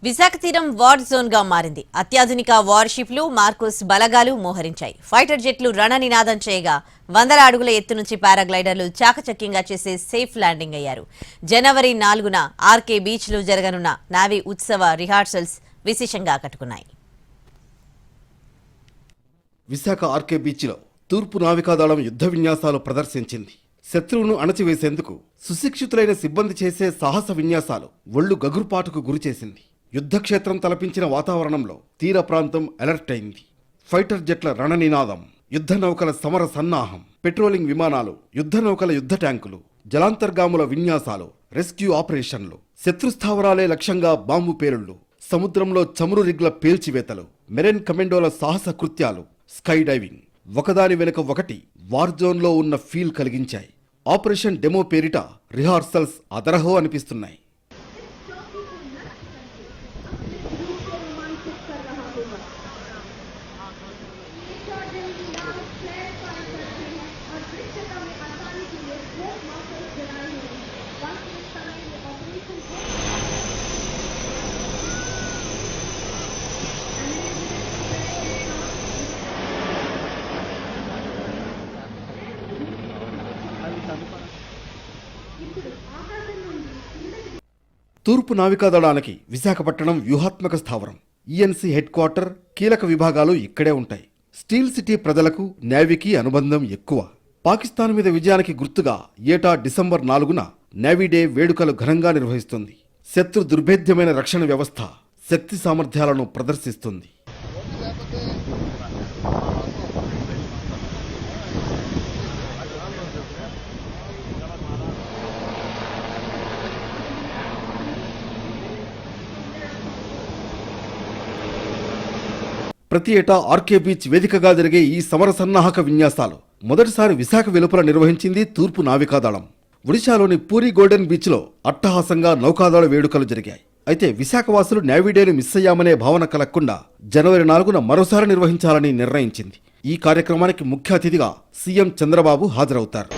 విశాఖ తీరం war zone గా మారింది. అత్యాధునిక వార్షిప్లు, మార్కోస్ బలగాలు మోహరించాయి. ఫైటర్ జెట్లు రణనినాదం చేయగా వందల అడుగుల ఎత్తు నుంచి పారాగ్లైడర్లు చాకచక్యంగా చేసే సేఫ్ ల్యాండింగ్ అయ్యారు. జనవరి 4న ఆర్కే బీచ్ లో జరగనున్న నావీ ఉత్సవ రిహార్సల్స్ విశేషంగా ఆకట్టుకున్నాయి. విశాఖ ఆర్కే బీచ్లో తూర్పు నావికాదళం యుద్ధ విన్యాసాలు ప్రదర్శించింది. శత్రువును అణచివేసేందుకు సుశిక్షితులైన సిబ్బంది చేసే సాహస విన్యాసాలు ఒళ్లు గగురుపాటుకు గురిచేసింది. యుద్ధక్షేత్రం తలపించిన వాతావరణంలో తీర ప్రాంతం అలర్ట్ అయింది. ఫైటర్ జెట్ల రణనినాదం, యుద్ధ నౌకల సమర సన్నాహం, పెట్రోలింగ్ విమానాలు, యుద్ధ నౌకల యుద్ధ ట్యాంకులు, జలాంతర్గాముల విన్యాసాలు, రెస్క్యూ ఆపరేషన్లు, శత్రుస్థావరాలే లక్ష్యంగా బాంబు పేలుళ్లు, సముద్రంలో చమురు రిగ్ల పేల్చివేతలు, మెరైన్ కమాండోల సాహస కృత్యాలు, స్కై డైవింగ్ ఒకదాని వెనుక ఒకటి వార్ జోన్లో ఉన్న ఫీల్ కలిగించాయి. ఆపరేషన్ డెమో పేరిట రిహార్సల్స్ అదరహో అనిపిస్తున్నాయి. తూర్పు నావికాదళానికి విశాఖపట్నం వ్యూహాత్మక స్థావరం. ఈఎన్సీ హెడ్ క్వార్టర్, కీలక విభాగాలు ఇక్కడే ఉంటాయి. స్టీల్ సిటీ ప్రజలకు నేవీకి అనుబంధం ఎక్కువ. పాకిస్తాన్ మీద విజయానికి గుర్తుగా ఏటా డిసెంబర్ 4న నేవీ డే వేడుకలు ఘనంగా నిర్వహిస్తుంది. శత్రు దుర్భేద్యమైన రక్షణ వ్యవస్థ, శక్తి సామర్థ్యాలను ప్రదర్శిస్తుంది. ప్రతి ఏటా ఆర్కే బీచ్ వేదికగా జరిగే ఈ సమర సన్నాహక విన్యాసాలు మొదటిసారి విశాఖ వెలుపల నిర్వహించింది తూర్పు నావికాదళం. ఒడిశాలోని పూరి గోల్డెన్ బీచ్లో అట్టహాసంగా నౌకాదళ వేడుకలు జరిగాయి. అయితే విశాఖవాసులు నేవీ డేను మిస్ అయ్యామనే భావన కలగకుండా జనవరి 4న మరోసారి నిర్వహించాలని నిర్ణయించింది. ఈ కార్యక్రమానికి ముఖ్య అతిథిగా సీఎం చంద్రబాబు హాజరవుతారు.